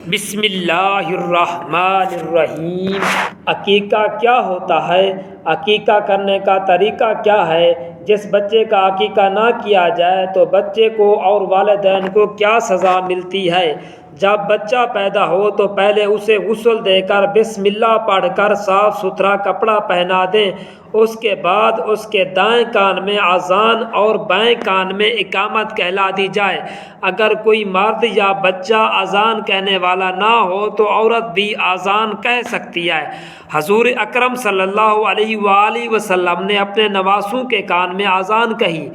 بسم اللہ الرحمن الرحیم۔ عقیقہ کیا ہوتا ہے؟ عقیقہ کرنے کا طریقہ کیا ہے؟ جس بچے کا عقیقہ نہ کیا جائے تو بچے کو اور والدین کو کیا سزا ملتی ہے؟ جب بچہ پیدا ہو تو پہلے اسے غسل دے کر بسم اللہ پڑھ کر صاف ستھرا کپڑا پہنا دیں۔ اس کے بعد اس کے دائیں کان میں اذان اور بائیں کان میں اقامت کہلا دی جائے۔ اگر کوئی مرد یا بچہ اذان کہنے والا نہ ہو تو عورت بھی اذان کہہ سکتی ہے۔ حضور اکرم صلی اللہ علیہ وآلہ وسلم نے اپنے نواسوں کے کان میں اذان کہی۔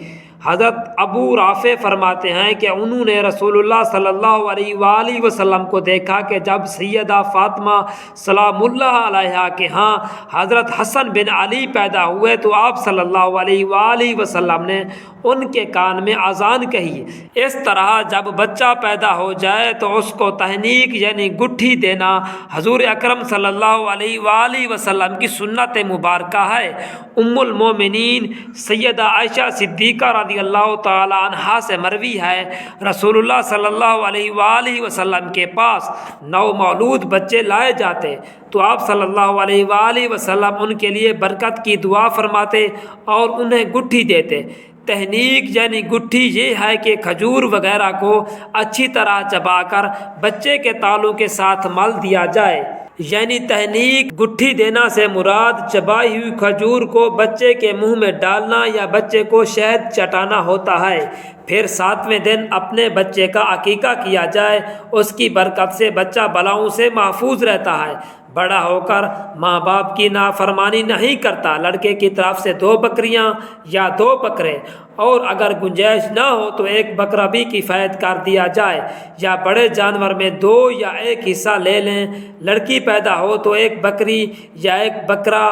حضرت ابو رافع فرماتے ہیں کہ انہوں نے رسول اللہ صلی اللہ علیہ وآلہ وسلم کو دیکھا کہ جب سیدہ فاطمہ سلام اللہ علیہا کے ہاں حضرت حسن بن علی پیدا ہوئے تو آپ صلی اللہ علیہ وآلہ وسلم نے ان کے کان میں اذان کہی۔ اس طرح جب بچہ پیدا ہو جائے تو اس کو تحنیک یعنی گٹھی دینا حضور اکرم صلی اللہ علیہ وآلہ وسلم کی سنت مبارکہ ہے۔ ام المومنین سیدہ عائشہ صدیقہ رضی اللہ تعالی عنہا سے مروی ہے، رسول اللہ صلی اللہ علیہ وآلہ وسلم کے پاس نومولود بچے لائے جاتے تو آپ صلی اللہ علیہ وآلہ وسلم ان کے لیے برکت کی دعا فرماتے اور انہیں گٹھی دیتے۔ تحنیک یعنی گٹھی یہ ہے کہ کھجور وغیرہ کو اچھی طرح چبا کر بچے کے تالوں کے ساتھ مل دیا جائے۔ یعنی تحنیک گٹھی دینا سے مراد چبائی ہوئی کھجور کو بچے کے منہ میں ڈالنا یا بچے کو شہد چٹانا ہوتا ہے۔ پھر 7ویں دن اپنے بچے کا عقیقہ کیا جائے، اس کی برکت سے بچہ بلاؤں سے محفوظ رہتا ہے، بڑا ہو کر ماں باپ کی نافرمانی نہیں کرتا۔ لڑکے کی طرف سے 2 بکریاں یا 2 بکرے، اور اگر گنجائش نہ ہو تو 1 بکرا بھی کفایت کر دیا جائے، یا بڑے جانور میں 2 یا 1 حصہ لے لیں۔ لڑکی پیدا ہو تو 1 بکری یا 1 بکرا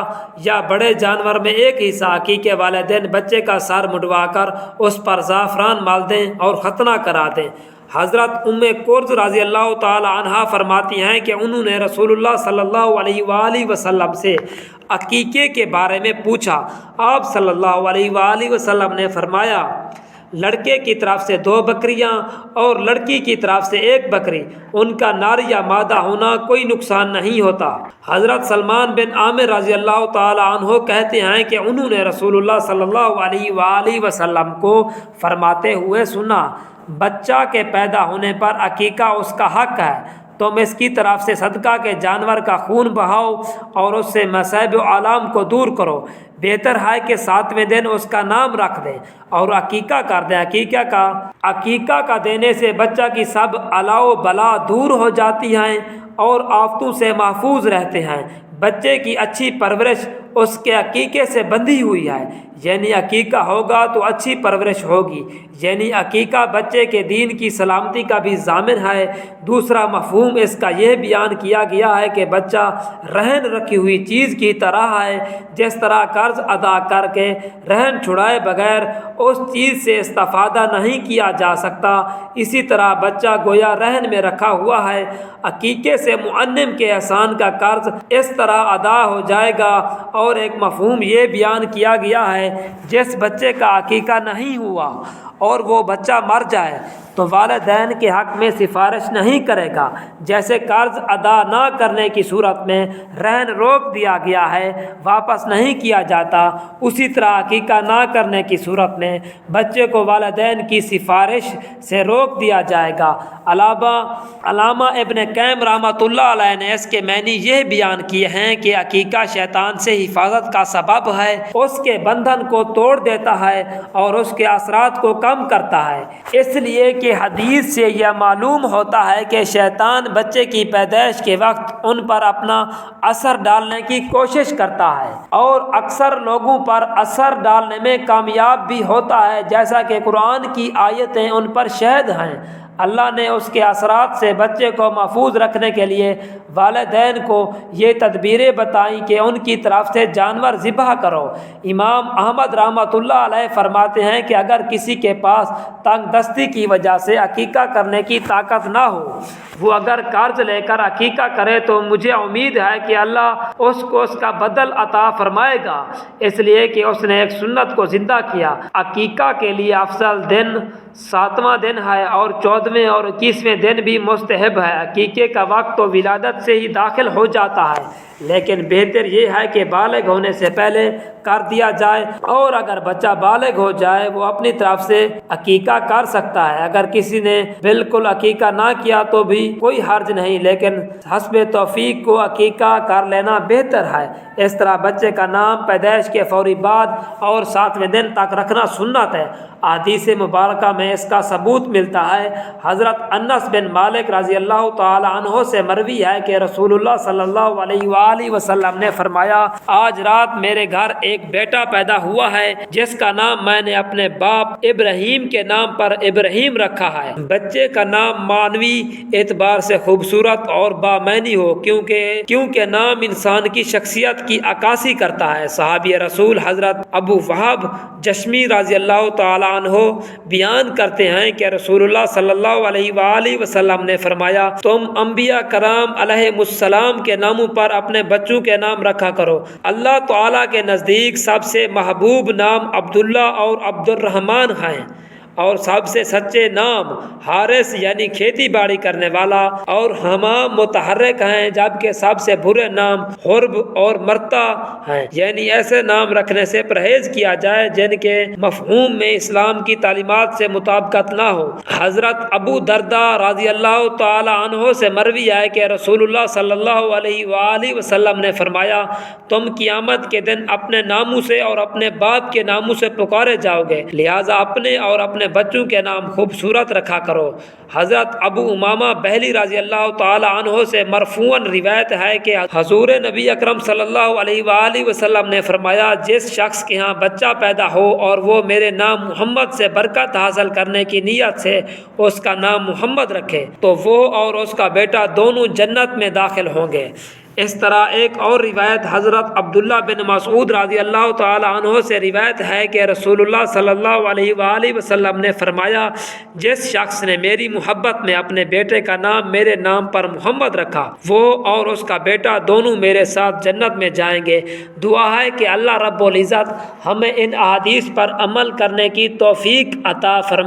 یا بڑے جانور میں 1 حصہ عقیقے والے دن بچے کا سر مڈوا کر اس پر زعفران مال دیں اور ختنہ کرا دیں۔ حضرت ام کرز رضی اللہ تعالی عنہا فرماتی ہیں کہ انہوں نے رسول اللہ صلی اللہ علیہ وآلہ وسلم سے عقیقے کے بارے میں پوچھا۔ آپ صلی اللہ علیہ وآلہ وسلم نے فرمایا، لڑکے کی طرف سے 2 بکریاں اور لڑکی کی طرف سے 1 بکری، ان کا نر یا مادہ ہونا کوئی نقصان نہیں ہوتا۔ حضرت سلمان بن عامر رضی اللہ تعالی عنہ کہتے ہیں کہ انہوں نے رسول اللہ صلی اللہ علیہ وآلہ وسلم کو فرماتے ہوئے سنا، بچہ کے پیدا ہونے پر عقیقہ اس کا حق ہے، تم اس کی طرف سے صدقہ کے جانور کا خون بہاؤ اور اس سے مصائب و آلام کو دور کرو۔ بہتر ہے کہ 7ویں دن اس کا نام رکھ دیں اور عقیقہ کر دیں۔ عقیقہ کا دینے سے بچہ کی سب الا و بلا دور ہو جاتی ہیں اور آفتوں سے محفوظ رہتے ہیں۔ بچے کی اچھی پرورش اس کے عقیقے سے بندھی ہوئی ہے، یعنی عقیقہ ہوگا تو اچھی پرورش ہوگی، یعنی عقیقہ بچے کے دین کی سلامتی کا بھی ضامن ہے۔ دوسرا مفہوم اس کا یہ بیان کیا گیا ہے کہ بچہ رہن رکھی ہوئی چیز کی طرح ہے، جس طرح قرض ادا کر کے رہن چھڑائے بغیر اس چیز سے استفادہ نہیں کیا جا سکتا، اسی طرح بچہ گویا رہن میں رکھا ہوا ہے۔ عقیقے سے معنم کے احسان کا قرض اس طرح ادا ہو جائے گا۔ اور ایک مفہوم یہ بیان کیا گیا ہے، جس بچے کا عقیقہ نہیں ہوا اور وہ بچہ مر جائے تو والدین کے حق میں سفارش نہیں کرے گا۔ جیسے قرض ادا نہ کرنے کی صورت میں رہن روک دیا گیا ہے، واپس نہیں کیا جاتا، اسی طرح عقیقہ نہ کرنے کی صورت میں بچے کو والدین کی سفارش سے روک دیا جائے گا۔ علامہ ابن قیم رحمۃ اللہ علیہ نے اس کے معنی یہ بیان کیے ہیں کہ عقیقہ شیطان سے حفاظت کا سبب ہے، اس کے بندھن کو توڑ دیتا ہے اور اس کے اثرات کو کم کرتا ہے، اس لیے کہ حدیث سے یہ معلوم ہوتا ہے کہ شیطان بچے کی پیدائش کے وقت ان پر اپنا اثر ڈالنے کی کوشش کرتا ہے اور اکثر لوگوں پر اثر ڈالنے میں کامیاب بھی ہوتا ہے، جیسا کہ قرآن کی آیتیں ان پر شاہد ہیں۔ اللہ نے اس کے اثرات سے بچے کو محفوظ رکھنے کے لیے والدین کو یہ تدبیریں بتائیں کہ ان کی طرف سے جانور ذبح کرو۔ امام احمد رحمۃ اللہ علیہ فرماتے ہیں کہ اگر کسی کے پاس تنگ دستی کی وجہ سے عقیقہ کرنے کی طاقت نہ ہو، وہ اگر قرض لے کر عقیقہ کرے تو مجھے امید ہے کہ اللہ اس کو اس کا بدل عطا فرمائے گا، اس لیے کہ اس نے ایک سنت کو زندہ کیا۔ عقیقہ کے لیے افضل دن 7واں دن ہے اور 14 14ویں اور 21ویں دن بھی مستحب ہے۔ عقیقے کا وقت تو ولادت سے ہی داخل ہو جاتا ہے، لیکن بہتر یہ ہے کہ بالغ ہونے سے پہلے کر دیا جائے، اور اگر بچہ بالغ ہو جائے وہ اپنی طرف سے عقیقہ کر سکتا ہے۔ اگر کسی نے بالکل عقیقہ نہ کیا تو بھی کوئی حرج نہیں، لیکن حسب توفیق کو عقیقہ کر لینا بہتر ہے۔ اس طرح بچے کا نام پیدائش کے فوری بعد اور 7ویں دن تک رکھنا سنت ہے۔ احادیث مبارکہ میں اس کا ثبوت ملتا ہے۔ حضرت انس بن مالک رضی اللہ تعالی عنہ سے مروی ہے کہ رسول اللہ صلی اللہ علیہ وآلہ وسلم نے فرمایا، آج رات میرے گھر ایک بیٹا پیدا ہوا ہے جس کا نام میں نے اپنے باپ ابراہیم کے نام پر ابراہیم رکھا ہے۔ بچے کا نام معنوی اعتبار سے خوبصورت اور بامعنی ہو، کیونکہ نام انسان کی شخصیت کی عکاسی کرتا ہے۔ صحابی رسول حضرت ابو وہب جشمی رضی اللہ تعالی عنہ بیان کرتے ہیں کہ رسول اللہ صلی اللہ علیہ وآلہ وسلم نے فرمایا، تم انبیاء کرام علیہم السلام کے ناموں پر اپنے بچوں کے نام رکھا کرو۔ اللہ تعالیٰ کے نزدیک سب سے محبوب نام عبداللہ اور عبد الرحمن ہیں، اور سب سے سچے نام حارث یعنی کھیتی باڑی کرنے والا اور حمام متحرک ہیں، جبکہ سب سے برے نام حرب اور مرتا ہیں، یعنی ایسے نام رکھنے سے پرہیز کیا جائے جن کے مفہوم میں اسلام کی تعلیمات سے مطابقت نہ ہو۔ حضرت ابو درداء رضی اللہ تعالی عنہ سے مروی ہے کہ رسول اللہ صلی اللہ علیہ وآلہ وسلم نے فرمایا، تم قیامت کے دن اپنے ناموں سے اور اپنے باپ کے ناموں سے پکارے جاؤ گے، لہذا اپنے اور اپنے بچوں کے نام خوبصورت رکھا کرو۔ حضرت ابو امامہ بہلی رضی اللہ تعالی عنہ سے مرفوعاً روایت ہے کہ حضور نبی اکرم صلی اللہ علیہ وآلہ وسلم نے فرمایا، جس شخص کے ہاں بچہ پیدا ہو اور وہ میرے نام محمد سے برکت حاصل کرنے کی نیت سے اس کا نام محمد رکھے تو وہ اور اس کا بیٹا دونوں جنت میں داخل ہوں گے۔ اس طرح ایک اور روایت حضرت عبداللہ بن مسعود رضی اللہ تعالی عنہ سے روایت ہے کہ رسول اللہ صلی اللہ علیہ وآلہ وسلم نے فرمایا، جس شخص نے میری محبت میں اپنے بیٹے کا نام میرے نام پر محمد رکھا، وہ اور اس کا بیٹا دونوں میرے ساتھ جنت میں جائیں گے۔ دعا ہے کہ اللہ رب العزت ہمیں ان احادیث پر عمل کرنے کی توفیق عطا فرمائے۔